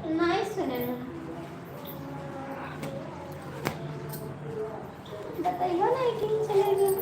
नहीं सुने बताइए ना कि चलेगी।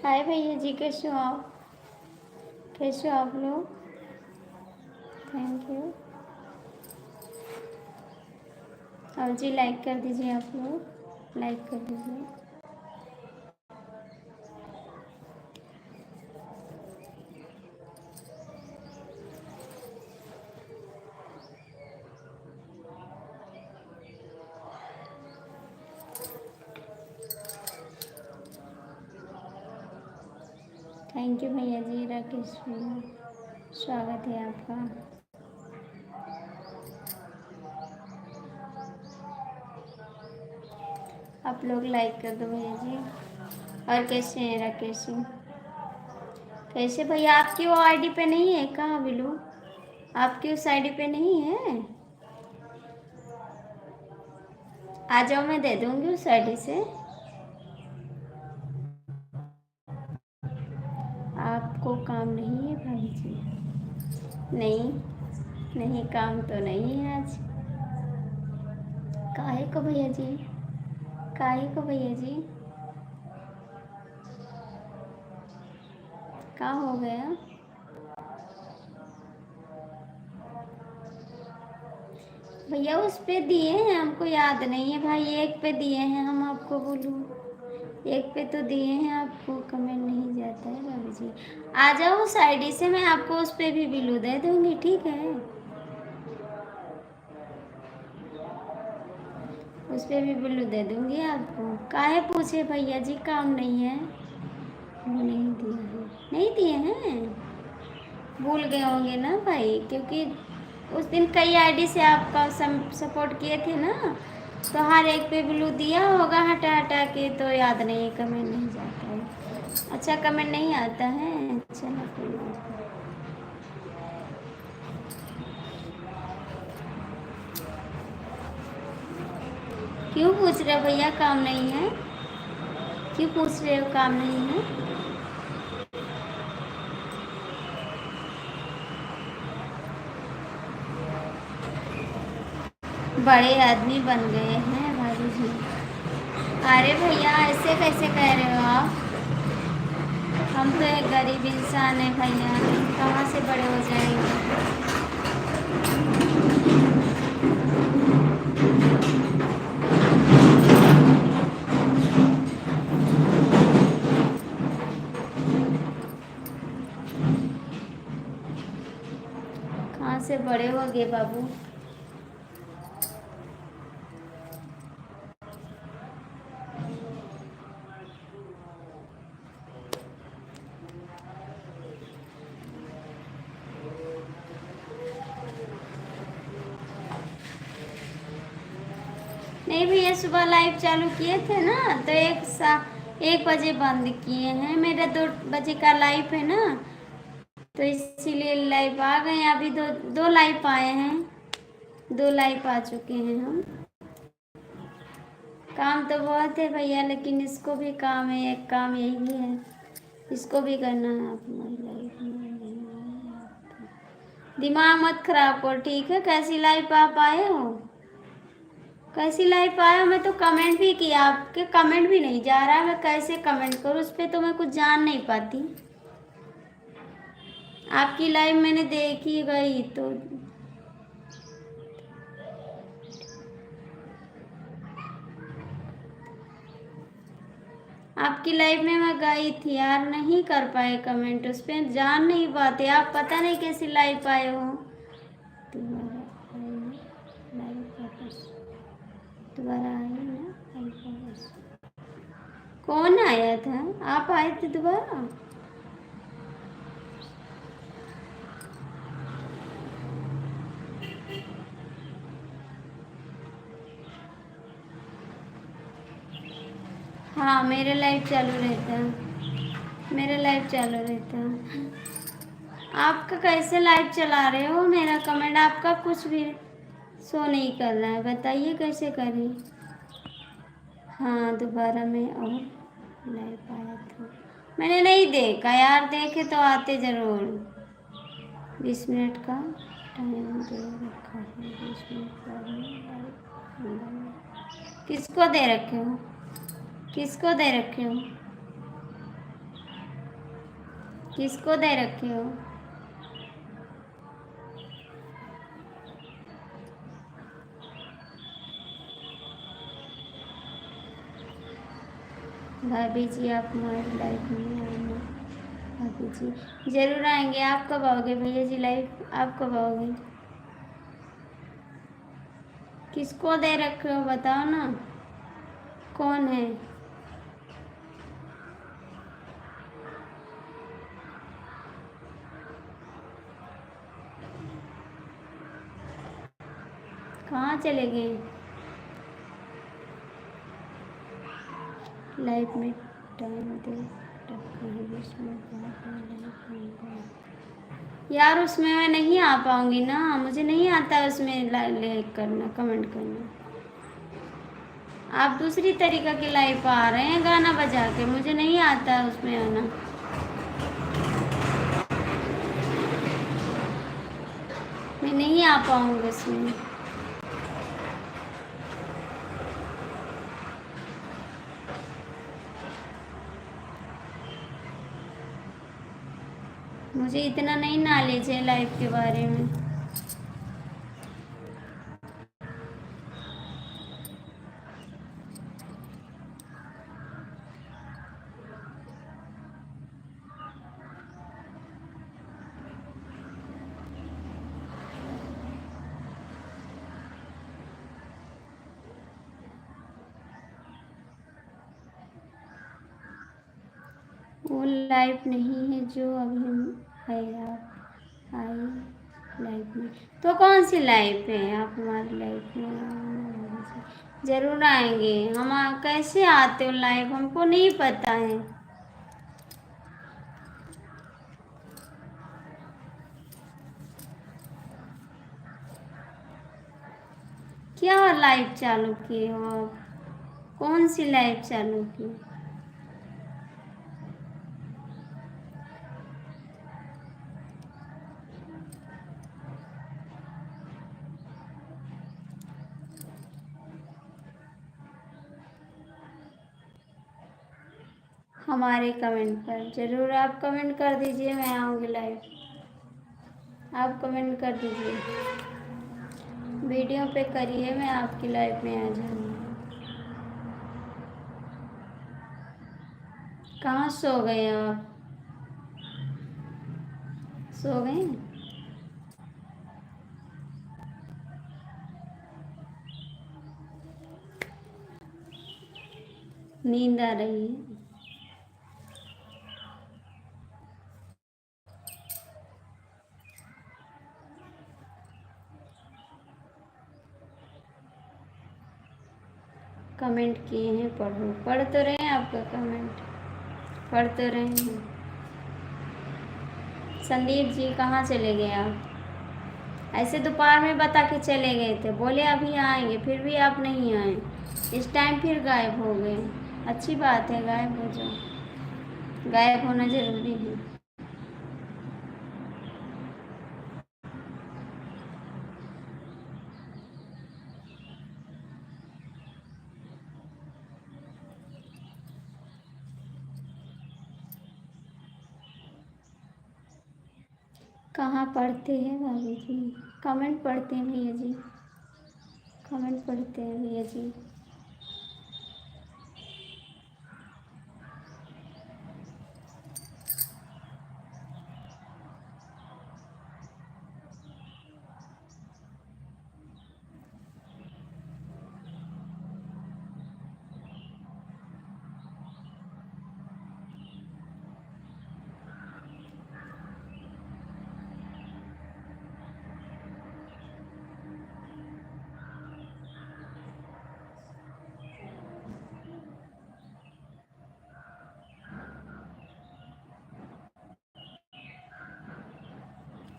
हाय भैया जी, कैसे हो आप? कैसे हो आप लोग? Thank you. और जी लाइक कर दीजिए, आप लोग लाइक कर दीजिए। थैंक यू भैया जी। राकेश भैया, स्वागत है आपका। आप लोग लाइक कर दो भैया जी। और कैसे हैं राकेश सिंह? कैसे भैया? आपकी वो आईडी पे नहीं है? कहाँ बिलू? आपकी उस आईडी पे नहीं है? आ जाओ, मैं दे दूंगी उस आईडी से। आपको काम नहीं है भाई जी? नहीं नहीं, काम तो नहीं है आज। काहे को भैया जी? काहे को भैया जी? क्या हो गया? भैया उस पे दिए हैं, हमको याद नहीं है भाई। एक पे दिए हैं, हम आपको बोलूँ एक पे तो दिए हैं, आपको कमेंट नहीं जाता है भाभी जी। आ जाओ उस आईडी से, मैं आपको उस पे भी बिलू दे दूंगी, ठीक है? उस पे भी बिल्लू दे दूंगी आपको। काहे पूछे भैया जी? काम नहीं है? वो नहीं दिए हैं? नहीं दिए हैं? भूल गए होंगे ना भाई, क्योंकि उस दिन कई आईडी से आपका सपोर्ट किए थे ना, तो हर एक पे बिल्लू दिया होगा हटा हटा के, तो याद नहीं है, कमेंट नहीं जाता है। अच्छा, कमेंट नहीं आता है? चलो कोई बात नहीं। क्यों पूछ रहे हो भैया काम नहीं है? क्यों पूछ रहे हो काम नहीं है? बड़े आदमी बन गए हैं भाभी जी। अरे भैया ऐसे कैसे कह रहे हो आप? हम तो एक गरीब इंसान है भैया, कहाँ से बड़े हो जाएंगे? कहाँ से बड़े हो गए बाबू? नहीं भैया, सुबह लाइव चालू किए थे ना, तो 1 बजे बंद किए हैं। मेरा 2 बजे का लाइव है ना, तो इसीलिए लाइव आ गए। अभी दो दो लाइव आए हैं, 2 लाइव आ चुके हैं हम। काम तो बहुत है भैया, लेकिन इसको भी काम है, एक काम यही भी है, इसको भी करना है। आप हमारी लाइफ में दिमाग मत खराब करो, ठीक है? कैसी लाइफ आप आए हो? कैसी लाइफ आए हो? मैं तो कमेंट भी किया, आपके कमेंट भी नहीं जा रहा, मैं कैसे कमेंट करूँ उस पर? तो मैं कुछ जान नहीं पाती। आपकी लाइव मैंने देखी गई तो आपकी लाइफ में मैं गई थी यार, नहीं कर पाए कमेंट, उस पर जान नहीं पाते आप। पता नहीं कैसी लाइफ आए हो। दोबारा आई लाइव वापस, दोबारा आई ना लाइव वापस। कौन आया था? आप आए थे दोबारा? हाँ, मेरे लाइव चालू रहता है, मेरा लाइव चालू रहता है। आपका कैसे लाइव चला रहे हो? मेरा कमेंट आपका कुछ भी शो नहीं कर रहा है, बताइए कैसे करें? हाँ, दोबारा मैं और लाइव आया था, मैंने नहीं देखा यार, देखे तो आते ज़रूर। 20 मिनट का टाइम दे रखा है, 20 मिनट बाद में लाइव। किसको दे रखे हो? किसको दे रखे हो? किसको दे रखे हो? भाभी जी आप हमारी लाइफ में आना। भाभी जी जरूर आएंगे। आप कब आओगे भैया जी लाइव? आप कब आओगे? किसको दे रखे हो बताओ ना, कौन है? कहाँ चले गए? लाइफ में टाइम दे रखा है, 20 मिनट बाद में लाइव आऊंगा। यार उसमें मैं नहीं आ पाऊंगी ना, मुझे नहीं आता उसमें लाइक करना, कमेंट करना। आप दूसरी तरीका की लाइफ आ रहे हैं गाना बजा के, मुझे नहीं आता उसमें आना। मैं नहीं आ पाऊंगी उसमें। मुझे इतना नहीं नॉलेज है लाइफ के बारे में। वो लाइफ नहीं है जो अभी हम है। आप आई लाइफ में तो कौन सी लाइफ है? आप हमारी लाइफ में आना, जरूर आएंगे हम। कैसे आते हो लाइव, हमको नहीं पता है। क्या लाइव चालू किए हो आप? कौन सी लाइव चालू की? हमारे कमेंट पर ज़रूर आप कमेंट कर दीजिए, मैं आऊँगी लाइव। आप कमेंट कर दीजिए, वीडियो पे करिए, मैं आपकी लाइव में आ जाऊँगी। कहाँ सो गए आप? सो गए? नींद आ रही है? कमेंट किए हैं, पढ़ो। पढ़ तो रहे हैं आपका कमेंट, पढ़ तो रहे हैं। संदीप जी कहाँ चले गए आप? ऐसे दोपहर में बता के चले गए थे, बोले अभी आएंगे, फिर भी आप नहीं आए। इस टाइम फिर गायब हो गए। अच्छी बात है, गायब हो जाओ, गायब होना जरूरी है। कहाँ पढ़ते हैं भाभी जी? कमेंट पढ़ते हैं भैया जी, कमेंट पढ़ते हैं भैया जी।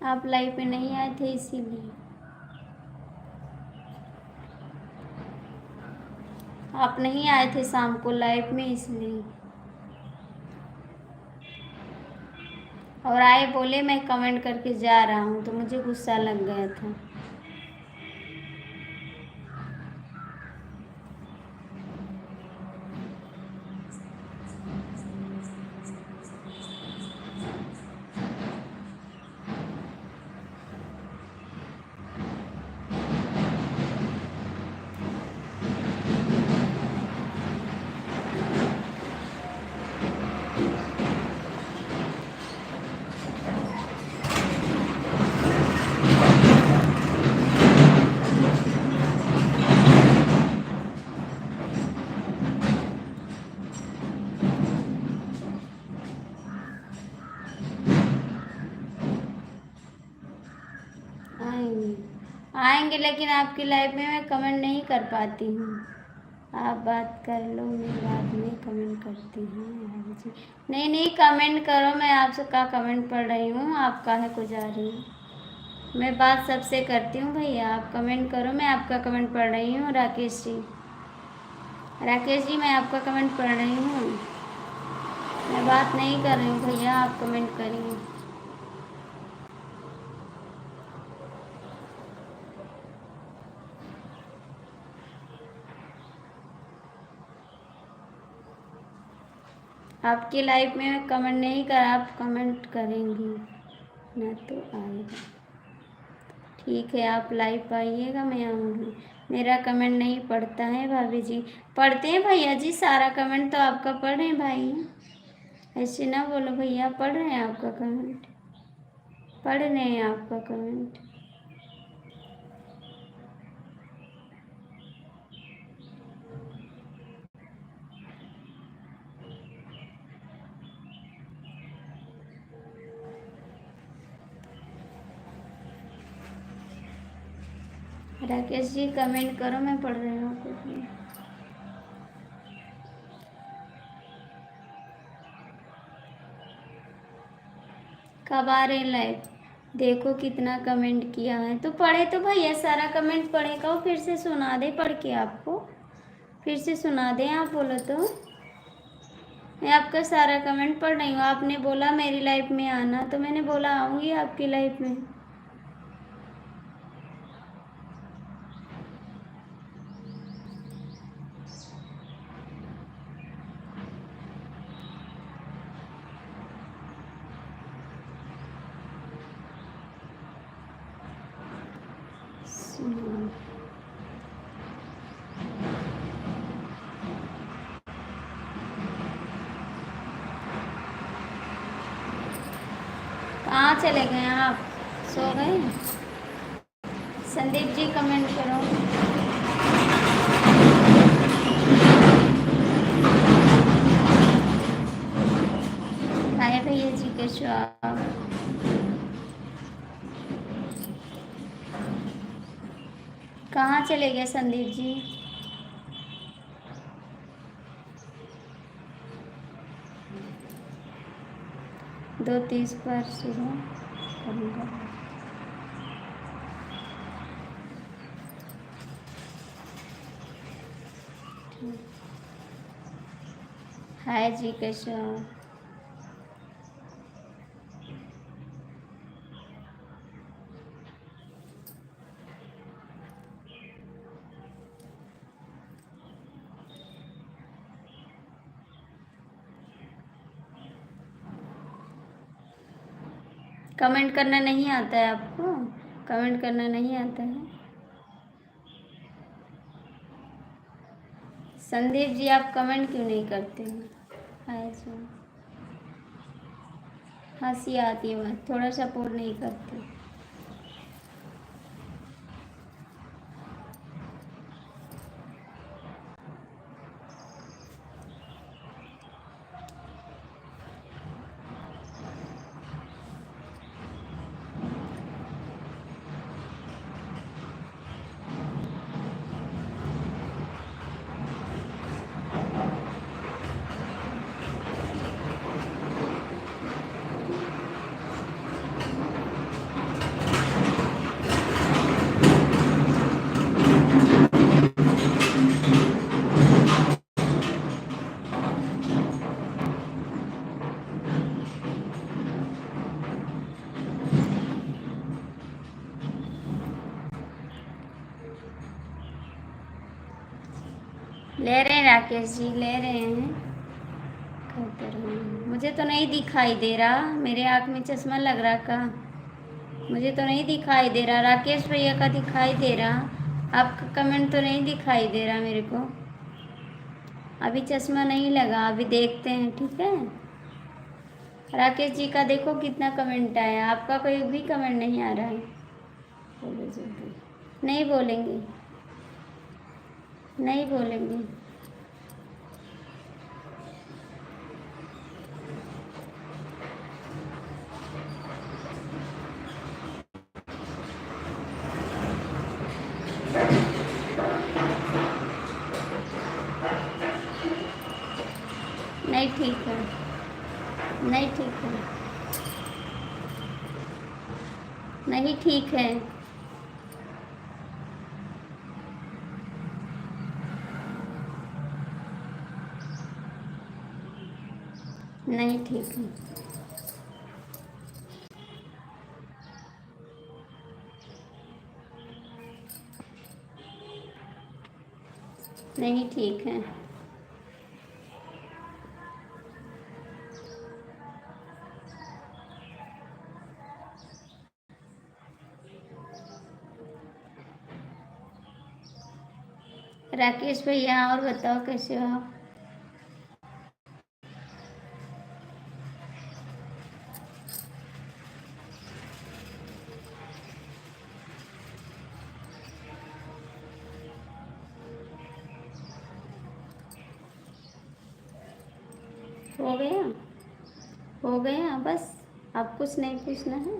आप लाइव पे नहीं आए थे इसीलिए। आप नहीं आए थे शाम को लाइव में इसलिए। और आए बोले मैं कमेंट करके जा रहा हूँ, तो मुझे गुस्सा लग गया था। आएंगे, आएंगे, लेकिन आपकी लाइव में मैं कमेंट नहीं कर पाती हूँ। आप बात कर लो, मैं बाद में कमेंट करती हूँ जी। नहीं नहीं, कमेंट करो, मैं आपसे का कमेंट पढ़ रही हूँ, आप काहे को जा रही हूँ? मैं बात सबसे करती हूँ भैया, आप कमेंट करो, मैं आपका कमेंट पढ़ रही हूँ। राकेश जी, राकेश जी, मैं आपका कमेंट पढ़ रही हूँ, मैं बात नहीं कर रही हूँ भैया, आप कमेंट करिए। आपकी लाइफ में मैं कमेंट नहीं कर, आप कमेंट करेंगी ना तो आएगा। ठीक है, आप लाइव आइएगा, मैं आऊँगी। मेरा कमेंट नहीं पढ़ता है भाभी जी? पढ़ते हैं भैया जी, सारा कमेंट तो आपका पढ़ रहे हैं भाई, ऐसे ना बोलो भैया। पढ़ रहे हैं आपका कमेंट, पढ़ रहे हैं आपका कमेंट। राकेश जी कमेंट करो, मैं पढ़ रही हूँ आपको। कब आ रहे लाइव? देखो कितना कमेंट किया है, तो पढ़े तो भैया, सारा कमेंट पढ़े का फिर से सुना दे पढ़ के आपको, फिर से सुना दें आप बोलो तो। मैं आपका सारा कमेंट पढ़ रही हूँ, आपने बोला मेरी लाइफ में आना, तो मैंने बोला आऊँगी आपकी लाइफ में। कहाँ चले गए आप? सो गए? संदीप जी कमेंट करो। हाय भैया जी, कैसे हो आप? कहाँ चले गए संदीप जी? 2:30 पर शुरू करूँगा। हाय जी, कैसे हो? कमेंट करना नहीं आता है आपको? कमेंट करना नहीं आता है? संदीप जी, आप कमेंट क्यों नहीं करते हो? हाय जी, हंसी आती है, थोड़ा सपोर्ट नहीं करते। ले रहे हैं राकेश जी, ले रहे हैं। मुझे तो नहीं दिखाई दे रहा, मेरे आँख में चश्मा लग रहा का? मुझे तो नहीं दिखाई दे रहा। राकेश भैया का दिखाई दे रहा, आपका कमेंट तो नहीं दिखाई दे रहा मेरे को। अभी चश्मा नहीं लगा, अभी देखते हैं, ठीक है। राकेश जी का देखो कितना कमेंट आया, आपका कोई भी कमेंट नहीं आ रहा है। बोलो जल्दी। नहीं बोलेंगे, नहीं बोलेंगे। नहीं ठीक है, नहीं ठीक है, नहीं ठीक है। नहीं ठीक है, नहीं ठीक है। राकेश भैया, और बताओ कैसे हो आप? हो गया, हो गया बस, अब कुछ नहीं पूछना है।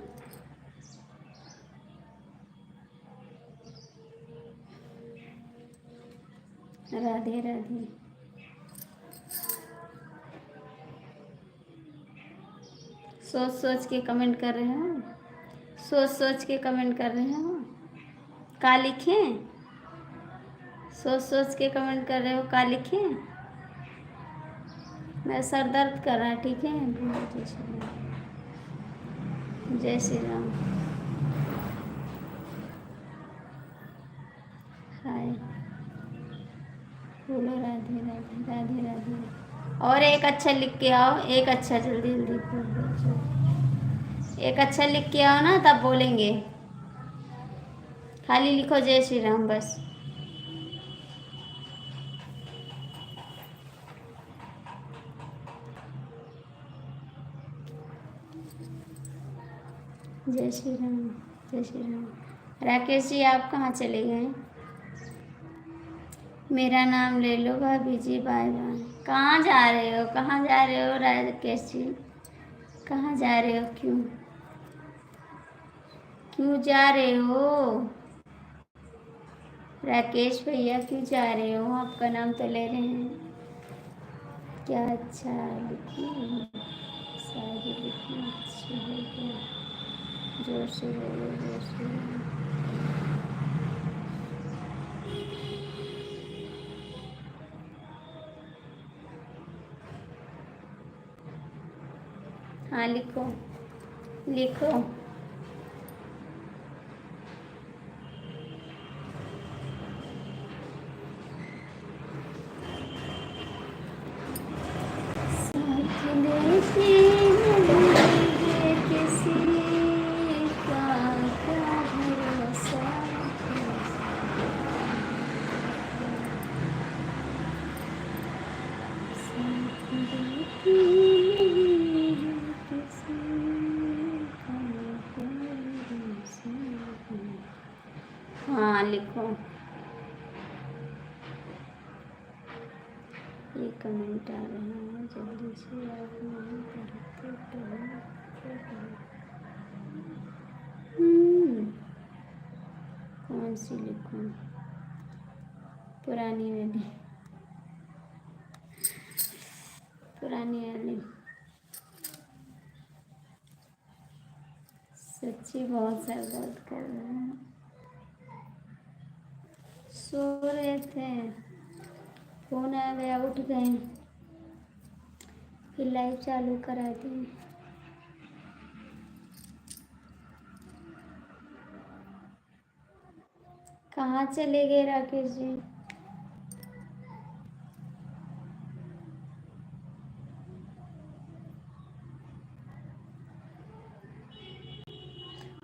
राधे राधे। सोच सोच के कमेंट कर रहे हो, सोच सोच के कमेंट कर रहे हो। का लिखें? सोच सोच के कमेंट कर रहे हो, का लिखें? मेरा सर दर्द कर रहा है, ठीक है। जय श्री राम। हाय, बोलो राधे राधे, राधे राधे। और एक अच्छा लिख के आओ, एक अच्छा, जल्दी जल्दी एक अच्छा लिख के आओ ना, तब बोलेंगे। खाली लिखो जय श्री राम बस। जय श्री राम, जय श्री राम। राकेश जी आप कहाँ चले गए? मेरा नाम ले लो भाभी जी, बाय बाय। कहाँ जा रहे हो, कहाँ जा रहे हो राकेश जी? कहाँ जा रहे हो? क्यों क्यों जा रहे हो राकेश भैया, क्यों जा रहे हो? आपका नाम तो ले रहे हैं। क्या अच्छा लिखी, शायरी लिखी अच्छी है क्या? जोर से बोलो, जोर से बोलो। हाँ लिखो, लिखो। किसी का क्या भरोसा, हाँ लिखो। ये कमेंट आ रहा है, जल्दी से आप नहीं पढ़ते तो क्या करें? कौन सी लिखूं? पुरानी वाली, पुरानी वाली। सच्ची बहुत सर दर्द कर रहा है। सो रहे थे, फोन आ गया, उठ गए, फिर लाइव चालू करा दी। कहाँ चले गए राकेश जी?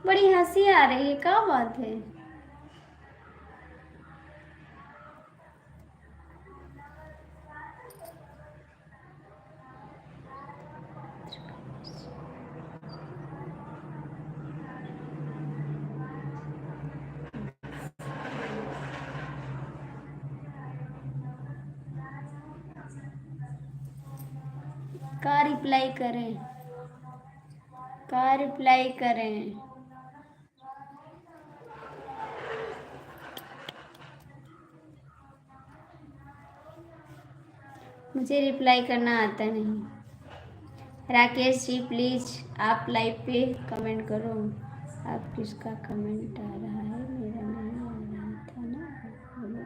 बड़ी हंसी आ रही है, क्या बात है? का रिप्लाई करें, का रिप्लाई करें? मुझे रिप्लाई करना आता नहीं। राकेश जी प्लीज आप लाइव पे कमेंट करो। आप किसका कमेंट आ रहा है? मेरा नहीं आ रहा था ना।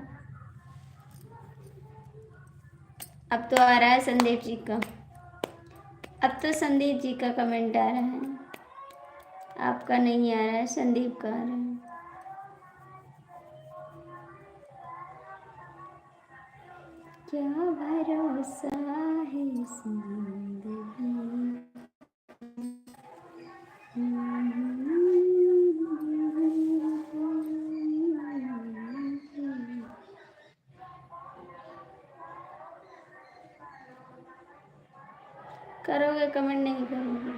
अब तो आ रहा है संदीप जी का, अब तो संदीप जी का कमेंट आ रहा है, आपका नहीं आ रहा है, संदीप का आ रहा है। क्या भरोसा है जिंदगी, करोगे कमेंट नहीं करोगे?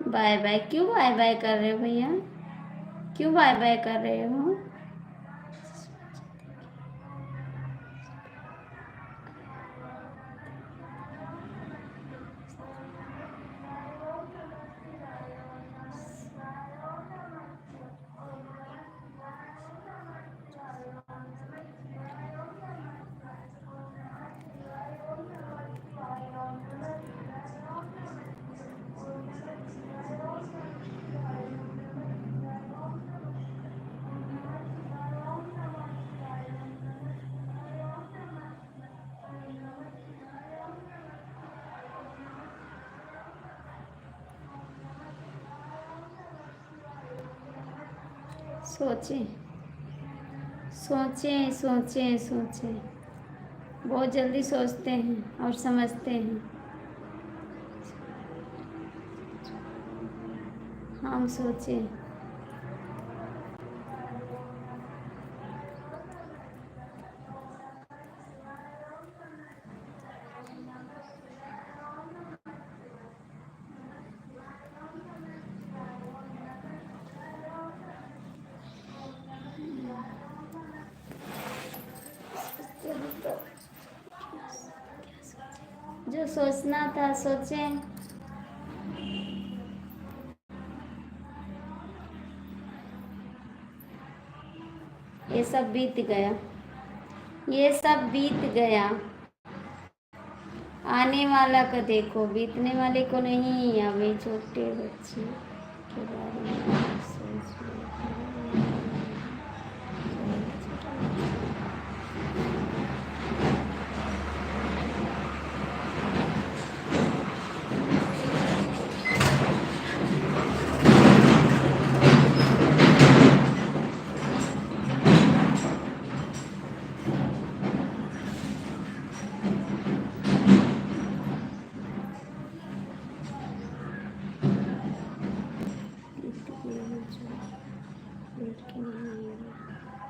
बाय बाय क्यों बाय बाय कर रहे हो भैया? क्यों बाय बाय कर रहे हो? सोचें सोचें सोचें सोचें, बहुत जल्दी सोचते हैं और समझते हैं। हम सोचे जो सोचना था सोचें। ये सब बीत गया, ये सब बीत गया। आने वाला का देखो, बीतने वाले को नहीं। अभी छोटे बच्चे के बारे में सोच रहे हैं।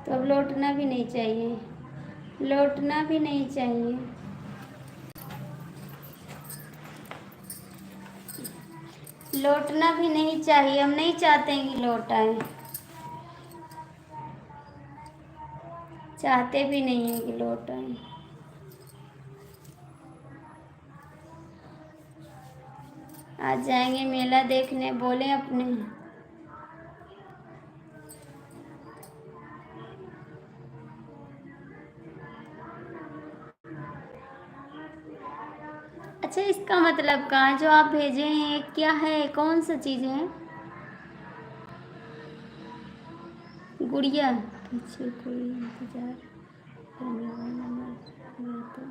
तो अब लौटना भी नहीं चाहिए, लौटना भी नहीं चाहिए। लौटना भी नहीं चाहिए। हम नहीं चाहते हैं कि लौट आए, चाहते भी नहीं है कि लौट आए। आज जाएंगे मेला देखने, बोले अपने। अच्छा, इसका मतलब कहाँ जो आप भेजे हैं क्या है, कौन सा चीज़ है? गुड़िया पीछे कोई इंतजार करने वाला ना तो।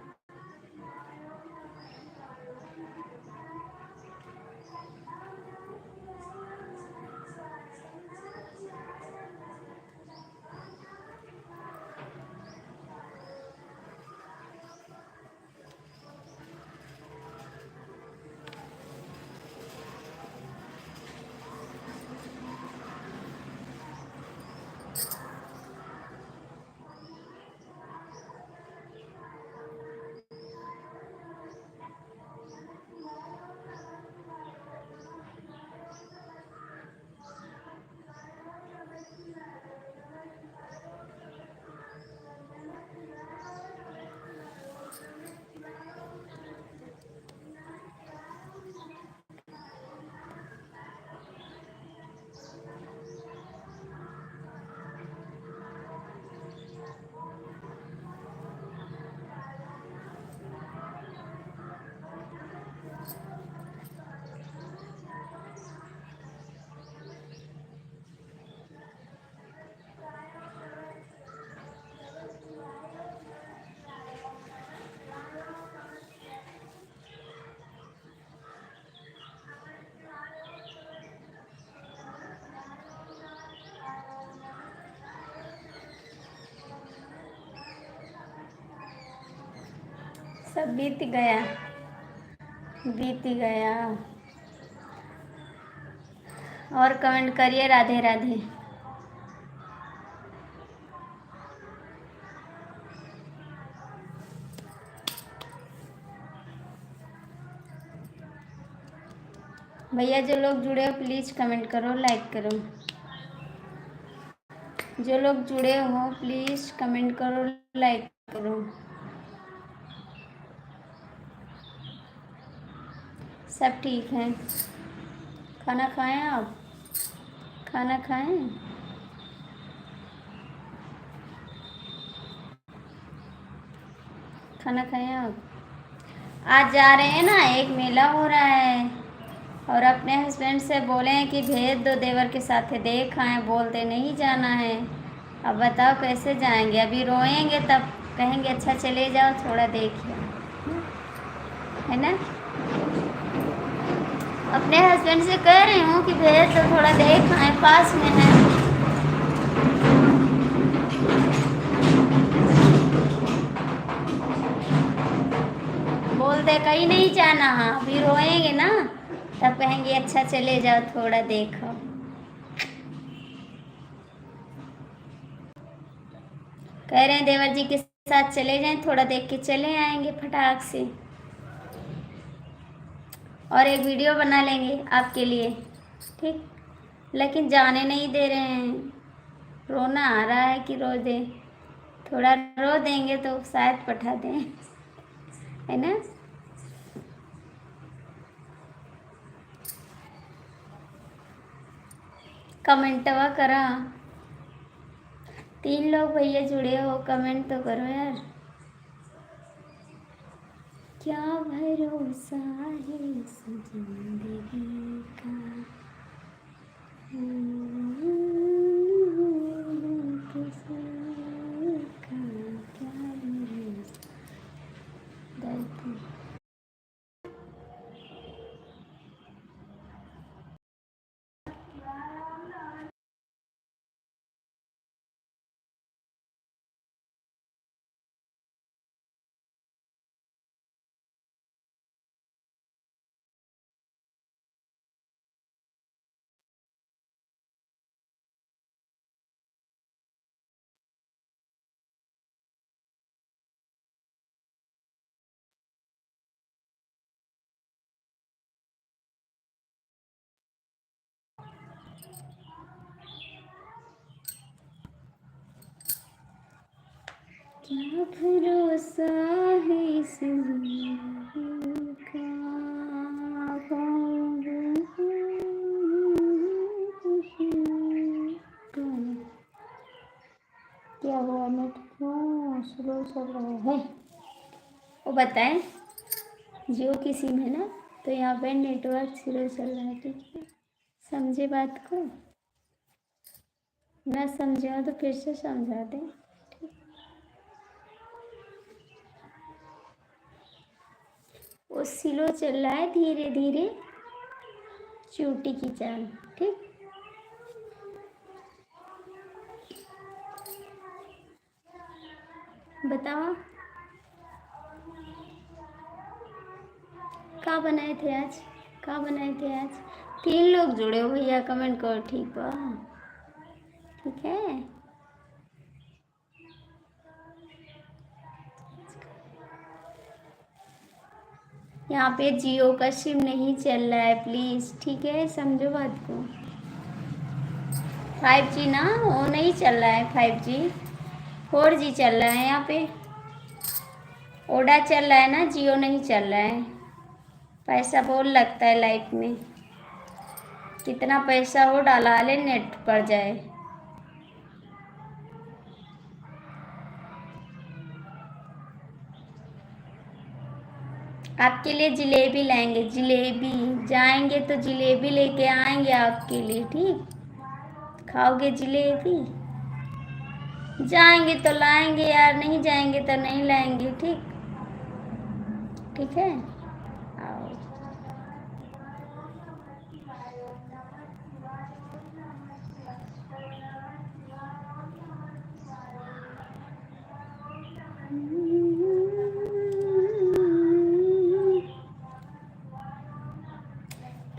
सब बीत गया, बीत गया। और कमेंट करिए राधे राधे। भैया जो लोग जुड़े हो प्लीज़ कमेंट करो, लाइक करो। जो लोग जुड़े हो प्लीज़ कमेंट करो, लाइक करो। सब ठीक है। खाना खाएं आप? खाना खाएं? खाना खाएं आप? आज जा रहे हैं ना, एक मेला हो रहा है और अपने हस्बैंड से बोले हैं कि भेज दो देवर के साथ, देख आए। बोलते नहीं जाना है। अब बताओ कैसे जाएंगे? अभी रोएंगे तब कहेंगे अच्छा चले जाओ, थोड़ा देखिए, है ना। अपने हस्बैंड से कह रही हूँ कि भेज दो, थोड़ा देख आए, पास में है। दे, कहीं नहीं जाना, अभी रोएंगे ना तब कहेंगे अच्छा चले जाओ थोड़ा देखो। कह रहे हैं देवर जी के साथ चले जाएं, थोड़ा देख के चले आएंगे फटाक से, और एक वीडियो बना लेंगे आपके लिए, ठीक। लेकिन जाने नहीं दे रहे हैं, रोना आ रहा है कि रो दे, थोड़ा रो देंगे तो शायद पठा दें, है ना। कमेंटवा करा, 3 लोग भैया जुड़े हो, कमेंट तो करो यार। क्या भरोसा है इस जिंदगी का, किसी का क्या भरोसा, दर्द। क्या भरोसा है इस जिंदगी का, क्या हुआ, नेट क्यों स्लो चल रहा है, वो बताएं। जियो की सिम है ना, तो यहाँ पे नेटवर्क स्लो चल रहा है, ठीक है, समझे बात को, ना समझे हो तो फिर से समझा दें। वो स्लो चल रहा है, धीरे धीरे चूटी की चाल, ठीक। बताओ क्या बनाए थे आज, क्या बनाए थे आज। 3 लोग जुड़े हो भैया, कमेंट करो, ठीक बा, ठीक है। यहाँ पे जियो का सिम नहीं चल रहा है प्लीज़, ठीक है, समझो बात को। 5G ना, वो नहीं चल रहा है 5G, 4G चल रहा है यहाँ पे, ओडा चल रहा है ना, जियो नहीं चल रहा है। पैसा बहुत लगता है लाइफ में, कितना पैसा हो डाला ले नेट पर जाए। आपके लिए जिलेबी लाएंगे, जिलेबी, जाएंगे तो जिलेबी लेके आएंगे आपके लिए, ठीक। खाओगे जिलेबी, जाएंगे तो लाएंगे यार, नहीं जाएंगे तो नहीं लाएंगे, ठीक, ठीक है। आओ।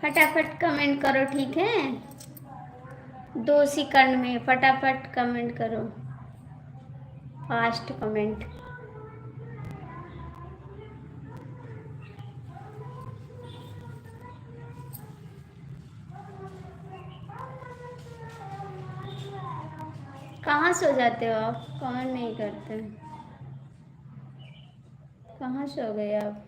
फटाफट कमेंट करो, ठीक है, 2 सेकंड में फटाफट कमेंट करो, फास्ट कमेंट। कहाँ सो जाते हो आप, कमेंट नहीं करते, कहाँ सो गए आप।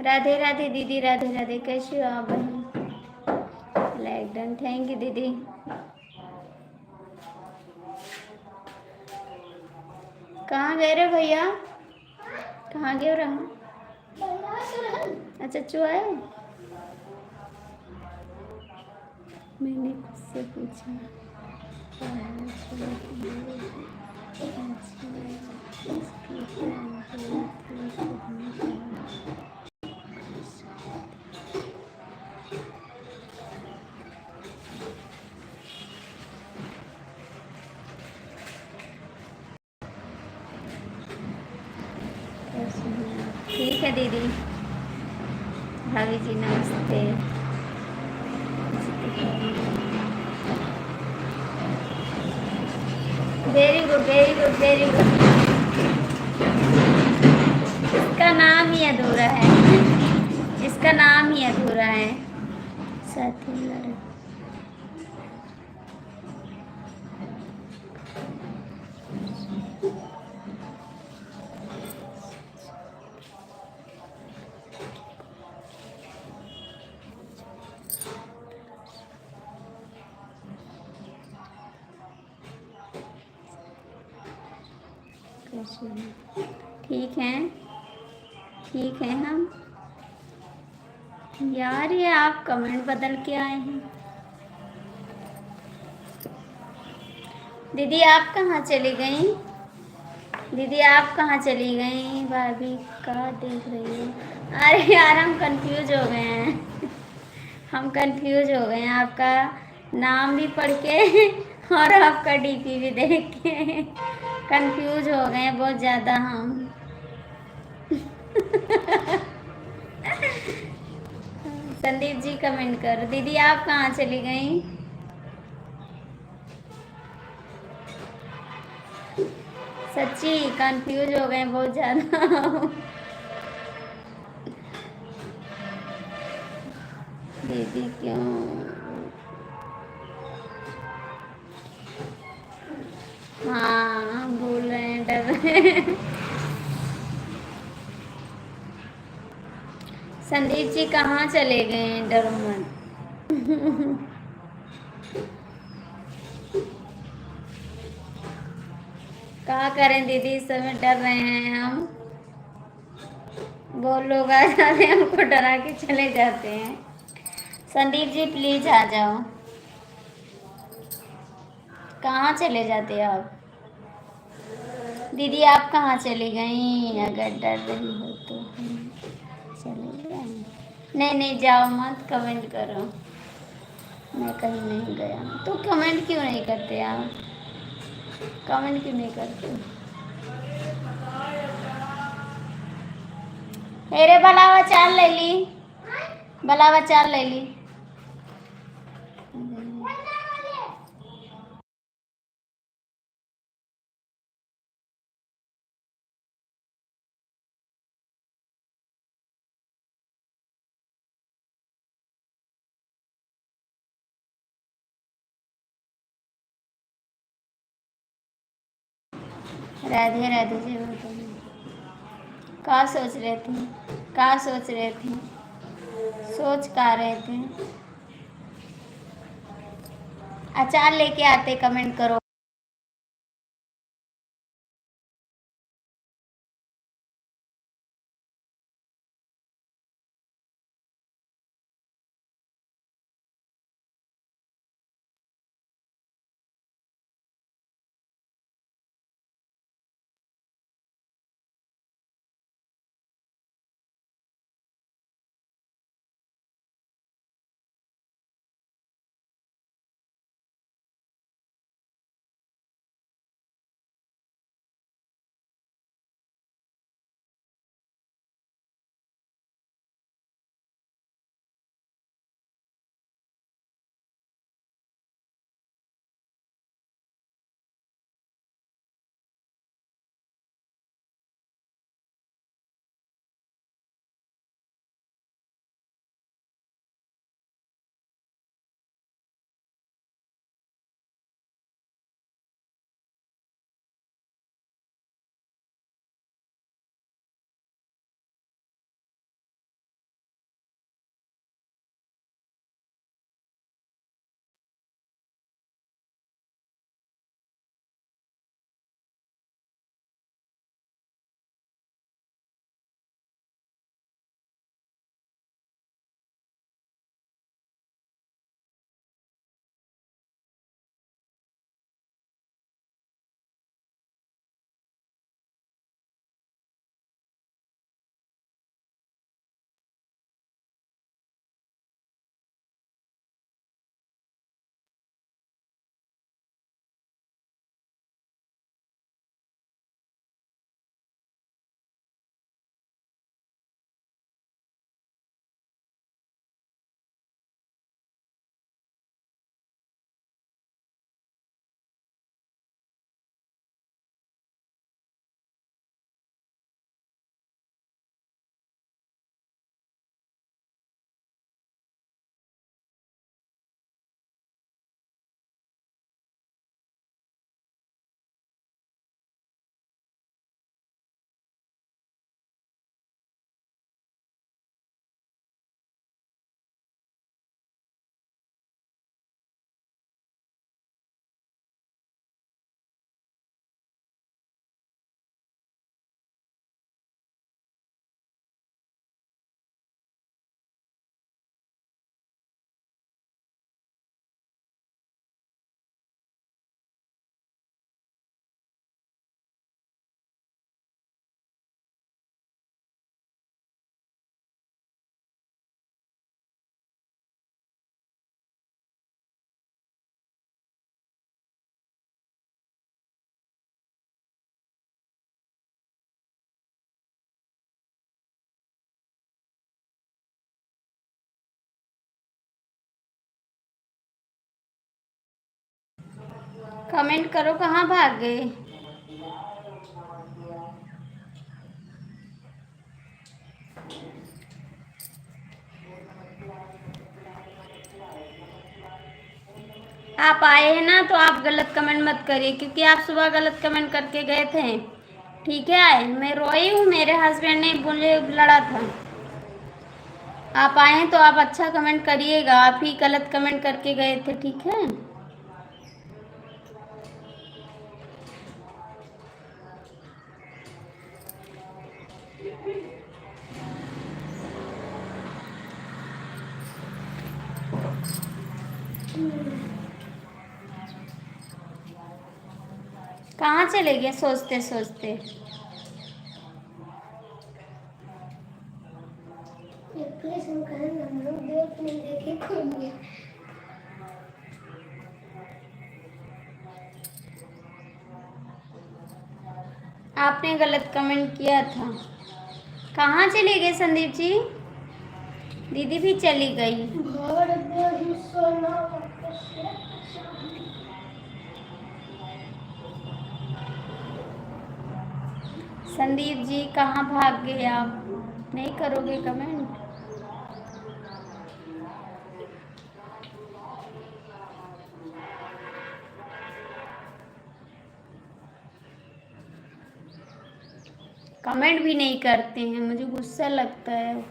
राधे राधे दीदी, राधे राधे, कैसी हो आप बहन। लाइक डन, थैंक यू दीदी। कहाँ गए रे भैया, कहाँ गए रहा। अच्छा चुआ, मैंने खुद से पूछा। ठीक है दीदी। भाभी जी नमस्ते। Very good very good very good. इसका नाम ही अधूरा है। इसका नाम ही अधूरा है। साथी लड़े। ठीक है ठीक है हम। यार ये आप कमेंट बदल के आए हैं। दीदी आप कहाँ चली गई? दीदी आप कहाँ चली गई? भाभी का देख रही है? अरे यार हम कंफ्यूज हो गए हैं। हम कंफ्यूज हो गए हैं आपका नाम भी पढ़ के और आपका डीपी भी देख के कंफ्यूज हो गए हैं बहुत ज़्यादा हम। संदीप जी कमेंट कर। दीदी आप कहाँ चली गई? सच्ची कंफ्यूज हो गए बहुत ज़्यादा। दीदी क्यों? हाँ भूल रहे हैं डर रहे हैं। संदीप जी कहाँ चले गए? डरो मत। क्या करें दीदी इस समय डर रहे हैं हम। बहुत लोग आ जाते हैं हमको डरा के चले जाते हैं। संदीप जी प्लीज आ जाओ। कहाँ चले जाते आप? दीदी आप कहाँ चली गई? अगर डर रही हो तो हम चले जाएं। नहीं नहीं जाओ मत कमेंट करो। मैं कहीं नहीं गया तो कमेंट क्यों नहीं करते आप? कमेंट क्यों नहीं करते? अरे भलावा चाल ले ली। भलावा चाल ले ली। राधे राधे जी बताइए। क्या सोच रहे थे? क्या सोच रहे थे? सोच का रहे थे? अचार लेके आते कमेंट करो। कमेंट करो, कहाँ भाग गए? आप आए हैं ना, तो आप गलत कमेंट मत करिए, क्योंकि आप सुबह गलत कमेंट करके गए थे। ठीक है, मैं रोई हूँ, मेरे हस्बैंड ने मुझे लड़ा था। आप आए हैं तो आप अच्छा कमेंट करिएगा, आप ही गलत कमेंट करके गए थे। ठीक है, कहाँ चले गए सोचते सोचते? आपने गलत कमेंट किया था। कहाँ चले गए संदीप जी? दीदी भी चली गई। संदीप जी कहाँ भाग गए आप? नहीं करोगे कमेंट? कमेंट भी नहीं करते हैं, मुझे गुस्सा लगता है।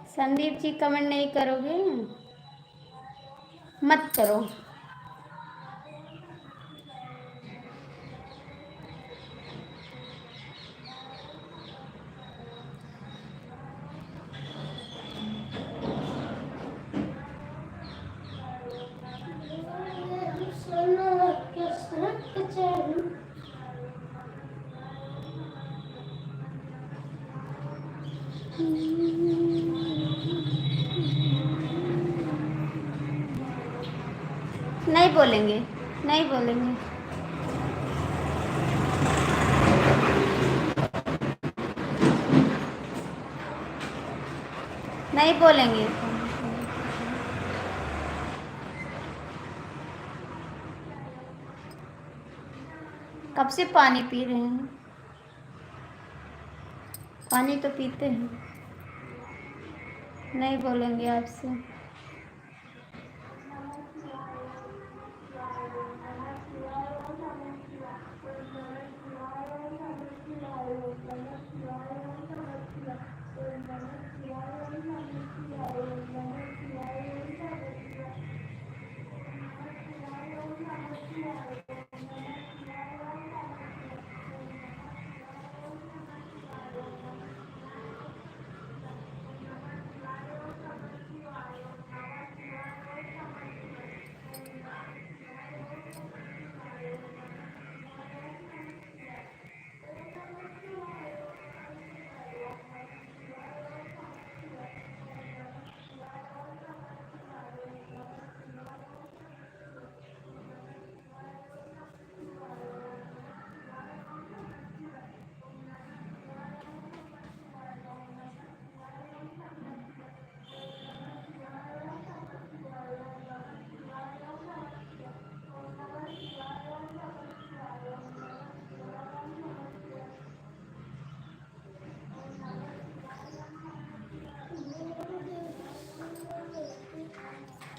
संदीप जी कमेंट नहीं करोगे? मत करो। नहीं बोलेंगे, नहीं बोलेंगे। नहीं बोलेंगे। कब से पानी पी रहे हैं? पानी तो पीते हैं। नहीं बोलेंगे आपसे।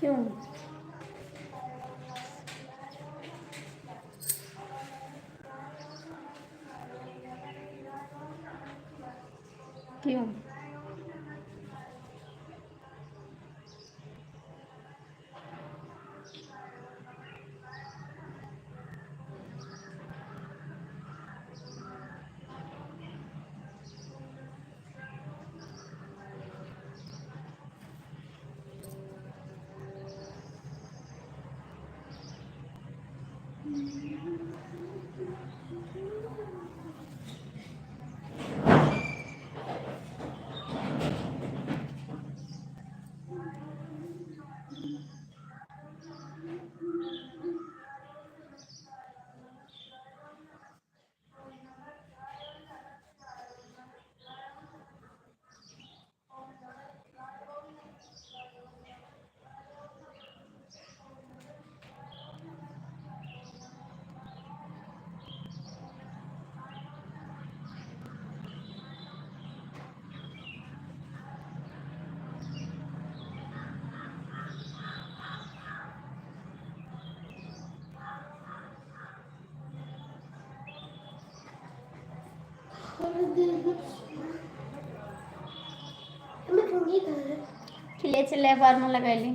क्यों? क्यों? खिले चले बार में लगा ली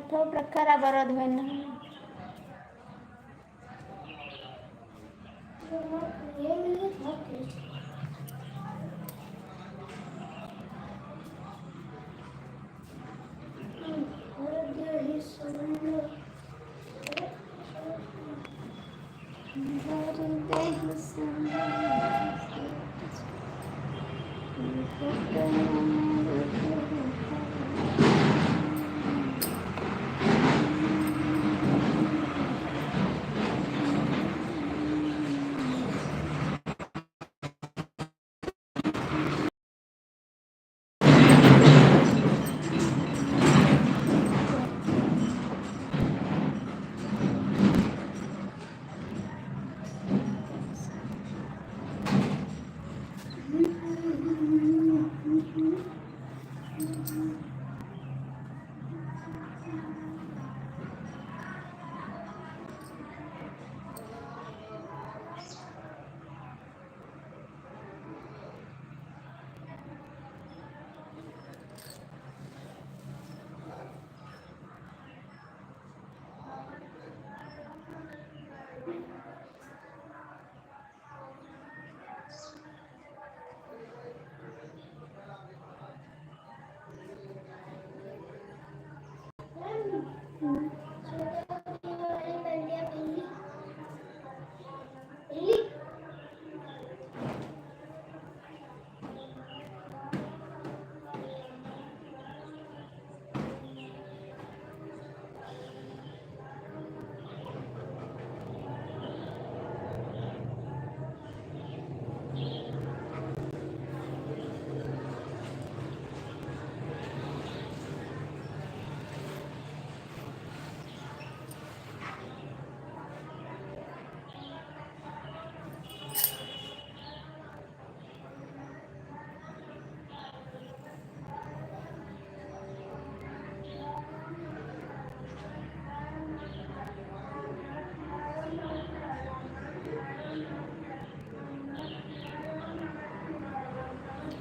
तो प्रखर बरोद होना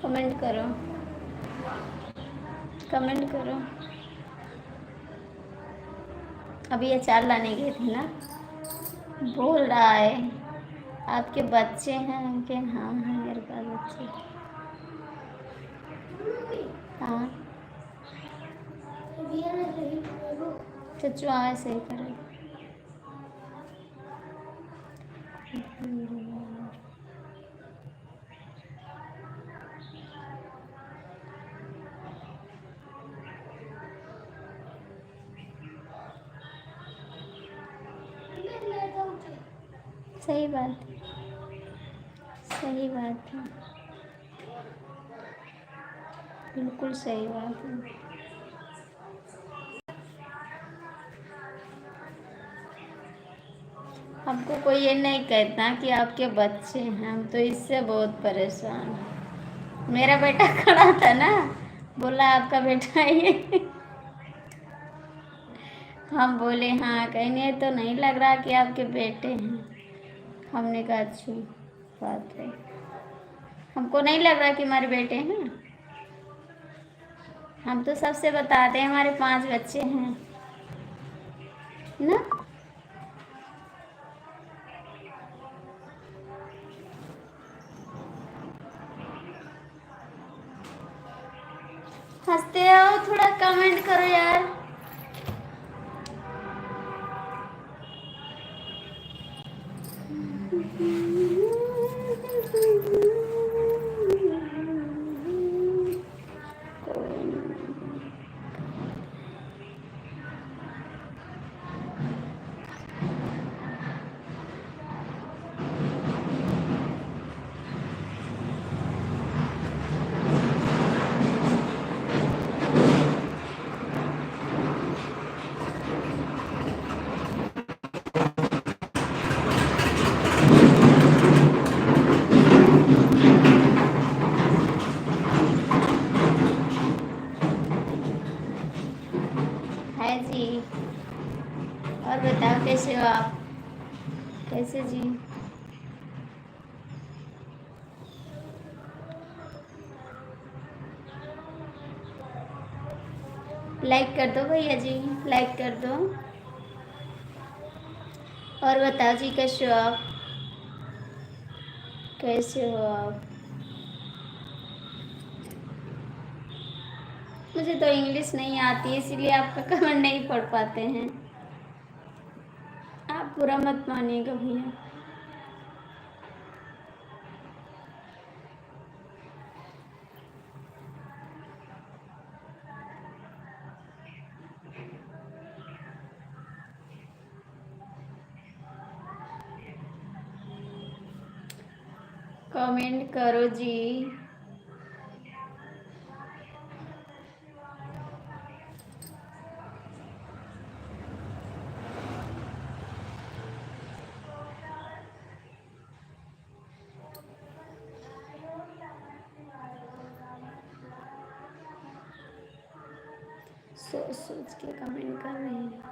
कमेंट करो कमेंट करो अभी ये चार लाने गए थे ना बोल रहा है आपके बच्चे हैं उनके हाँ हैं मेरे पास बच्चे हाँ चचू ऐसे ही करे सही बात है बिल्कुल सही बात है हमको कोई ये नहीं कहता कि आपके बच्चे हैं हम तो इससे बहुत परेशान हैं मेरा बेटा खड़ा था ना बोला आपका बेटा ये हम बोले हाँ कहने तो नहीं लग रहा कि आपके बेटे हैं हमने कहा अच्छी बात है हमको नहीं लग रहा कि हमारे बेटे हैं हम तो सबसे बताते हैं हमारे 5 बच्चे हैं ना थोड़ा कमेंट करो यार। हाय जी, और बताओ कैसे हो आप? कैसे जी? लाइक कर दो भैया जी, लाइक कर दो। और बताओ जी कैसे हो आप? कैसे हो आप? मुझे तो इंग्लिश नहीं आती है, इसीलिए आपका कमेंट नहीं पढ़ पाते हैं। आप बुरा मत मानिएगा भैया। कमेंट करो जी। सोच सोच के कमेंट कर रहे हैं।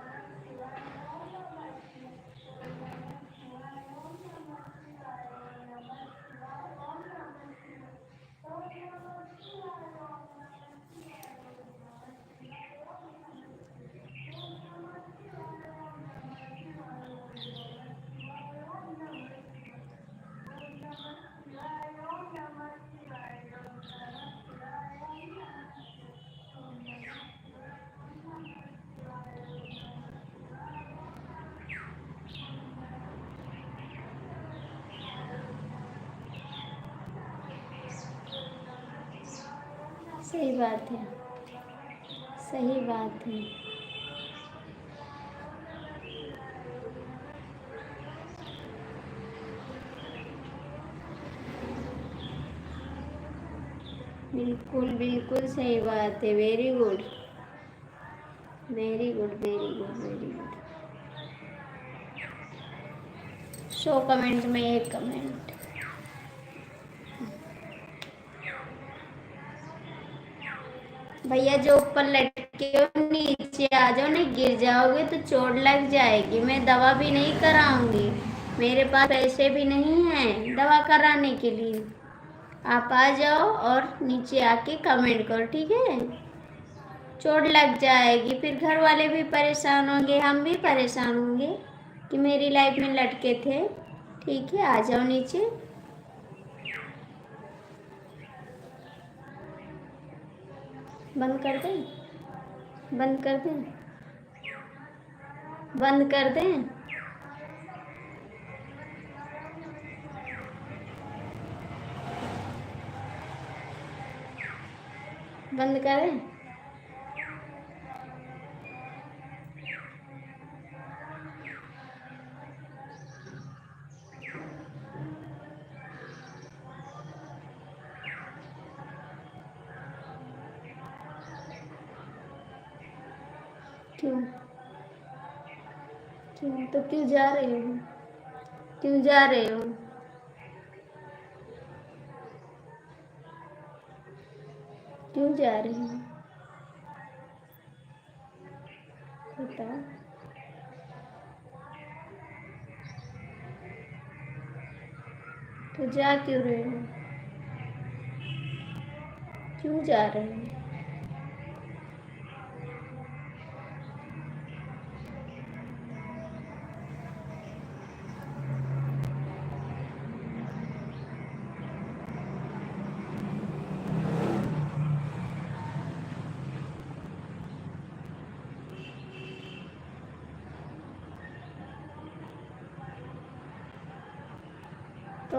सही बात है, सही बात है। बिल्कुल बिल्कुल सही बात है। Very good, very good, very good, very good. 100 comment में एक कमेंट। भैया जो ऊपर लटके हो नीचे आ जाओ, नहीं गिर जाओगे तो चोट लग जाएगी। मैं दवा भी नहीं कराऊंगी, मेरे पास पैसे भी नहीं हैं दवा कराने के लिए। आप आ जाओ और नीचे आके कमेंट करो, ठीक है? चोट लग जाएगी, फिर घर वाले भी परेशान होंगे, हम भी परेशान होंगे कि मेरी लाइफ में लटके थे। ठीक है, आ जाओ नीचे। बंद कर दें? बंद कर दें? बंद कर दें? बंद करें? क्यों? क्यों? तो क्यों जा रहे हो? क्यों जा रहे हो? क्यों जा रहे हो? बताओ। तो जा क्यों रहे हो? क्यों जा रहे हो?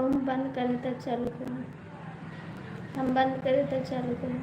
हम बंद करें तब चालू करें, हम बंद करें तब चालू करें।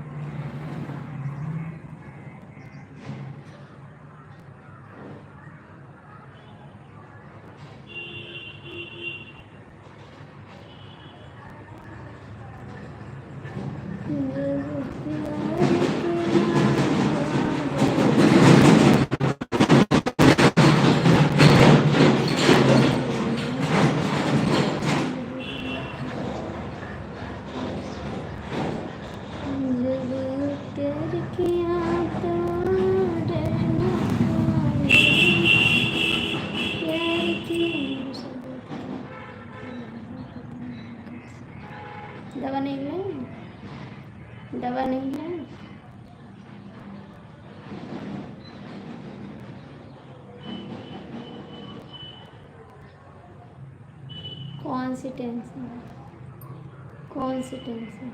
दवा नहीं है, दवा नहीं है। कौन सी टेंशन है, कौन सी टेंशन?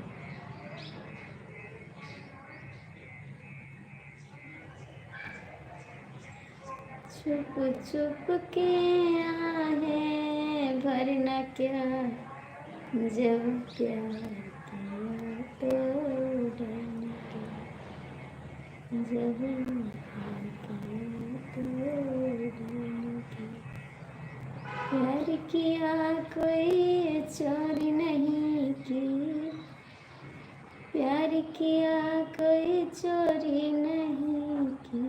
छुप छुप के आहे भरना क्या, जब प्यार किया तो डरना क्या, जब प्यार किया तो डरना क्या। प्यार किया कोई चोरी नहीं की, प्यार किया कोई चोरी नहीं की।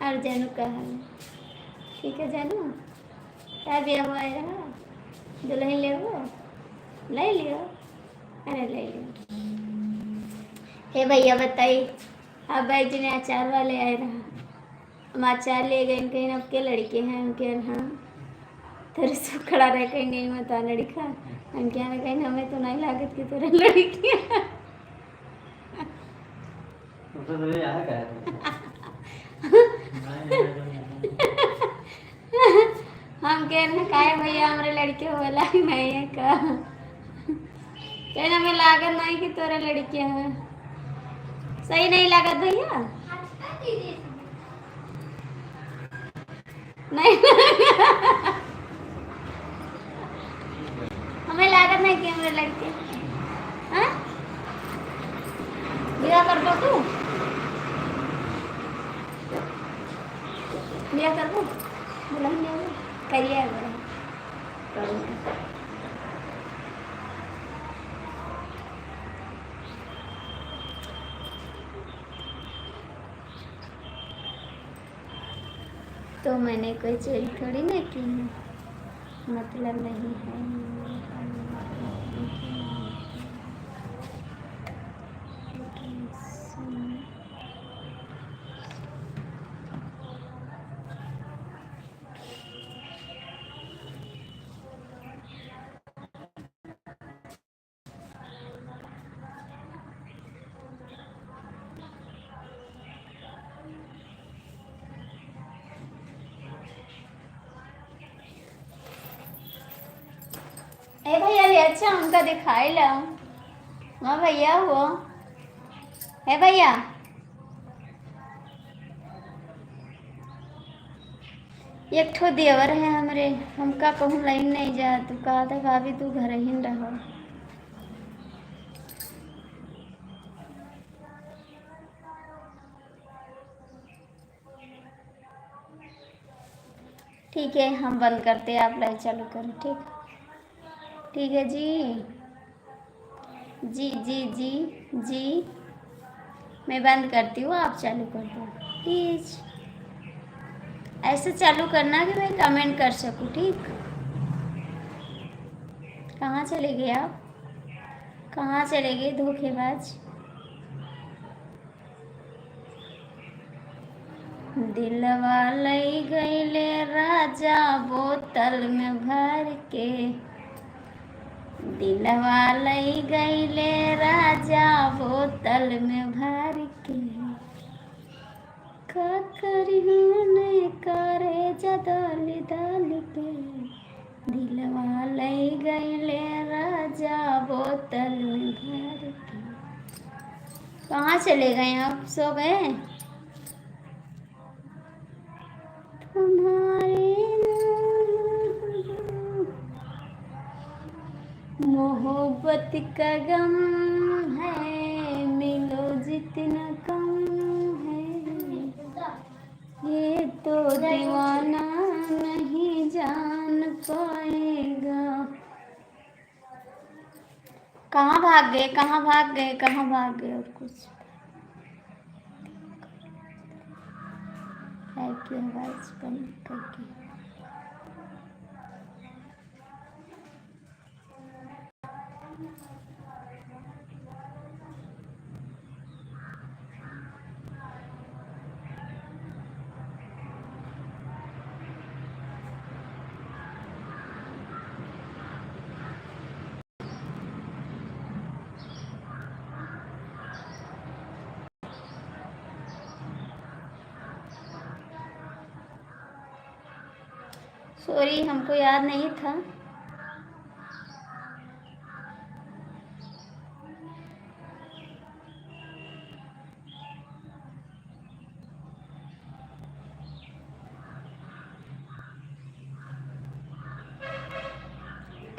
और जानू का है, ठीक है जानू, क्या दिया हुआ है, दुल्हन ले वो, ले लियो, अरे ले लियो। हे भैया बताइए, अब भाई जी ने अचार वाले आए रहा, हम अचार ले गए, कहीं अब के लड़के हैं उनके, हाँ तेरे से खड़ा रह कहीं नहीं मत लड़का, हम क्या ना कहीं हमें तो नहीं लागत की तरह लड़कियाँ। हम कहना काहे भैया हमारे लड़के वाला नहीं है का, कहना हमें लागत नहीं कि तोरा लड़कियाँ हैं, सही नहीं लागत भैया, नहीं हमें लागत नहीं कि हमारे लड़के, हाँ बिया कर दो तू, बिया कर दो, बुलाएंगे करिए तो मैंने कोई चोरी थोड़ी ना की है, मतलब नहीं है। ए भैया ले अच्छा उनका दिखाई लो, हाँ भैया वो है भैया, एक ठो देवर है हमारे, हमका कहूँ लाइन नहीं जा, तू कहा था भाभी तू घर ही रहो। ठीक है हम बंद करते हैं, आप लाइव चालू करो, ठीक ठीक है जी जी जी जी जी, मैं बंद करती हूँ, आप चालू कर दो प्लीज, ऐसे चालू करना कि मैं कमेंट कर सकूँ, ठीक। कहाँ चले गए आप, कहाँ चले गए धोखेबाज। दिलवा लई गईले राजा बोतल में भर के, दिलवा लई गईले राजा बोतल में भर के, का करियो ने करे जदल दल के, दिलवा लई गईले राजा जा बोतल में भर के। कहाँ चले गए आप, सो गए? तुम्हारे मोहब्बत का गम है, मिलो जितना कम है, ये तो दीवाना नहीं जान पाएगा। कहाँ भाग गए, कहाँ भाग गए, कहाँ भाग गए? और कुछ है कि आवाज बंद करके? सॉरी, हमको याद नहीं था।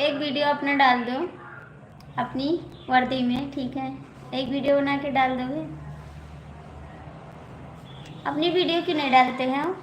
एक वीडियो अपने डाल दो अपनी वर्दी में, ठीक है? एक वीडियो बना के डाल दोगे? अपनी वीडियो क्यों नहीं डालते हैं आप?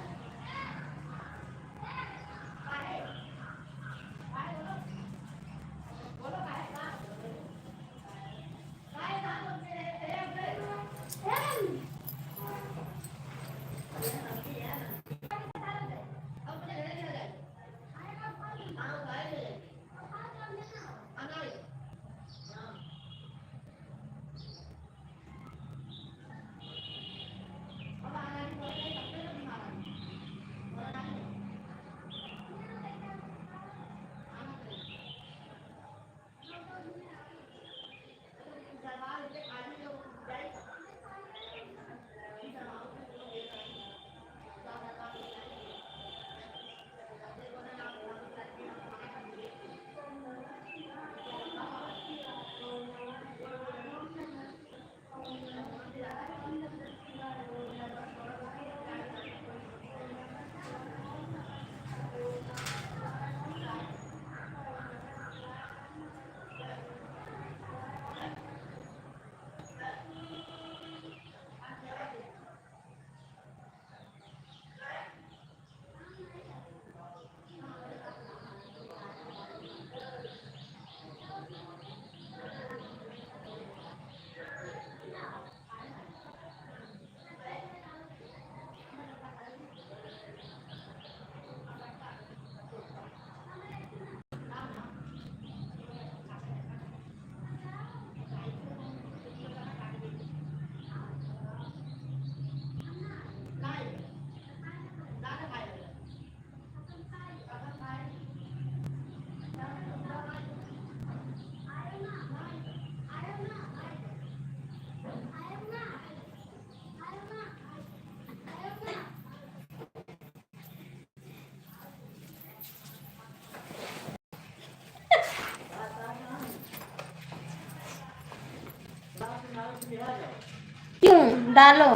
क्यों डालो?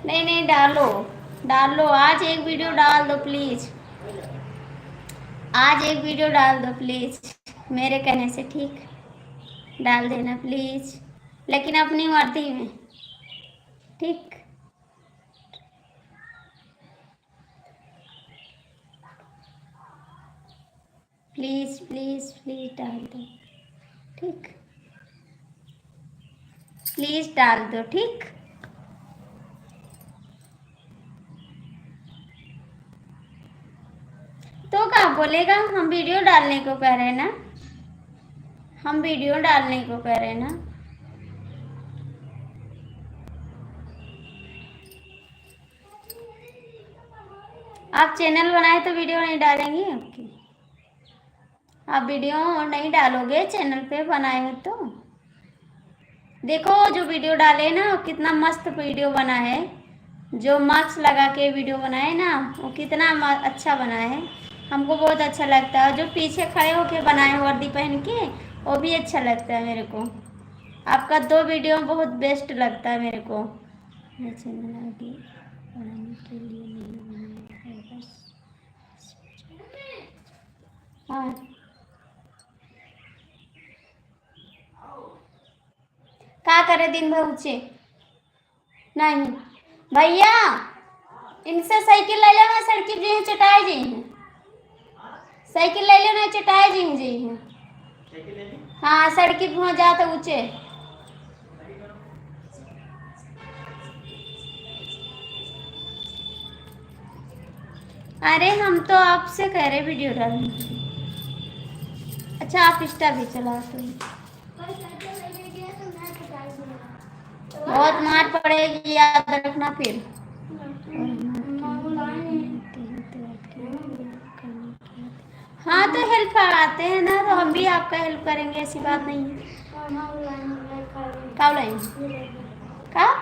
नहीं नहीं, डालो डालो, आज एक वीडियो डाल दो प्लीज, आज एक वीडियो डाल दो प्लीज, मेरे कहने से, ठीक? डाल देना प्लीज, लेकिन अपनी मर्जी में, ठीक? प्लीज प्लीज प्लीज डाल दो, ठीक? प्लीज डाल दो, ठीक? तो क्या बोलेगा? हम वीडियो डालने को कह रहे हैं ना, हम वीडियो डालने को कह रहे हैं ना। आप चैनल बनाए तो वीडियो नहीं डालेंगे आपकी? आप वीडियो नहीं डालोगे चैनल पे बनाए हो तो? देखो जो वीडियो डाले ना कितना मस्त वीडियो बना है, जो मार्क्स लगा के वीडियो बनाए ना वो कितना अच्छा बना है, हमको बहुत अच्छा लगता है। और जो पीछे खड़े होके बनाए वर्दी पहन के वो भी अच्छा लगता है मेरे को। आपका 2 वीडियो बहुत बेस्ट लगता है मेरे को। चैनल आगे बढ़ाने के लिए नहीं बनाया है बस। हाँ क्या करे दिन भर ऊँचे नहीं भैया, इनसे साइकिल ले लो ना, सड़की जी चटाए जी हैं, साइकिल ले लो ना चटाए जी हैं। हाँ सड़की वहाँ जाते ऊँचे। अरे हम तो आपसे कह रहे वीडियो डालने के लिए। अच्छा आप इंस्टा भी चलाते हो? बहुत मार पड़ेगी याद रखना फिर। हाँ तो हेल्प आते हैं ना तो हम भी आपका हेल्प करेंगे, ऐसी बात नहीं है। कब लाएंगे? कहाँ?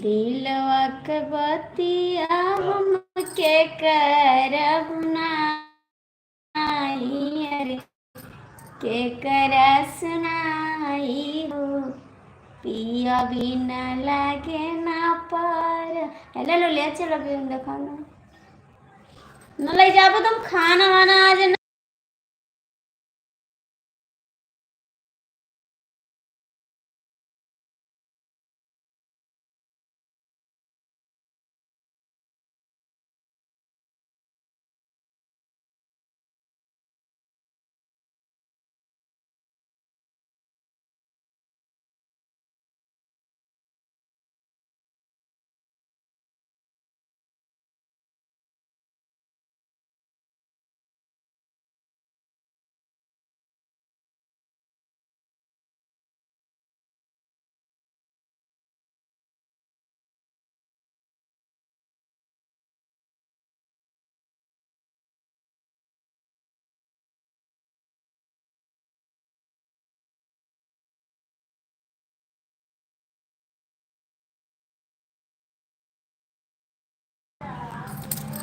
दिलवा के बतिया हम के करब नाई, अरे के करा सुनाई हो, पिया भी न लागे ना पर। हेलो लो ले चलो भी देखा ना न ले जाबो तुम खाना वाना आज ना।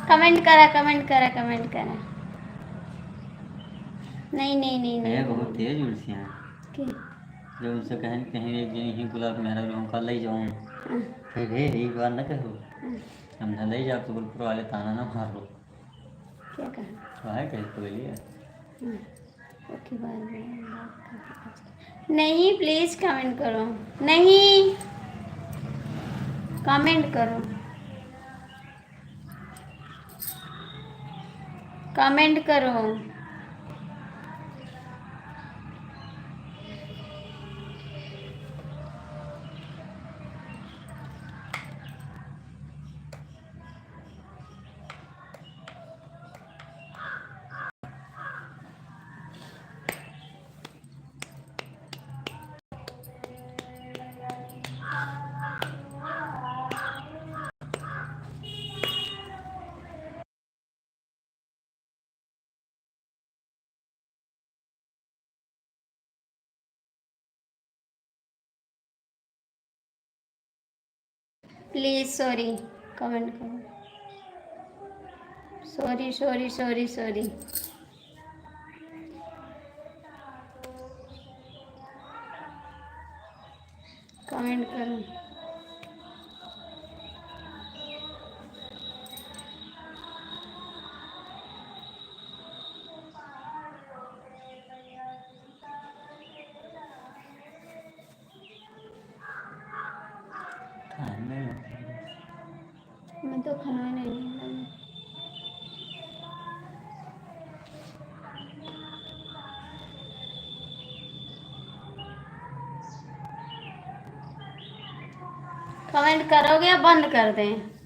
कमेंट करा कमेंट करा कमेंट करा। नहीं नहीं नहीं नहीं बहुत तेज उड़सियाँ जब उनसे कहें कहीं एक दिन ही गुलाब मेहरा लोगों का ले जाऊँ फिर हे एक बार न कहो हम न ले जाओ तो गुलपुर वाले ताना ना मारो। क्या कहा? तो है कहीं तो बोलिए ओके बाय। नहीं प्लीज कमेंट करो, नहीं कमेंट करो, कमेंट करो। प्लीज सॉरी कमेंट करो, sorry sorry sorry sorry. Comment करो। खाने मैं तो खाना ही नहीं खाऊंगी। कमेंट करोगे या बंद कर दें?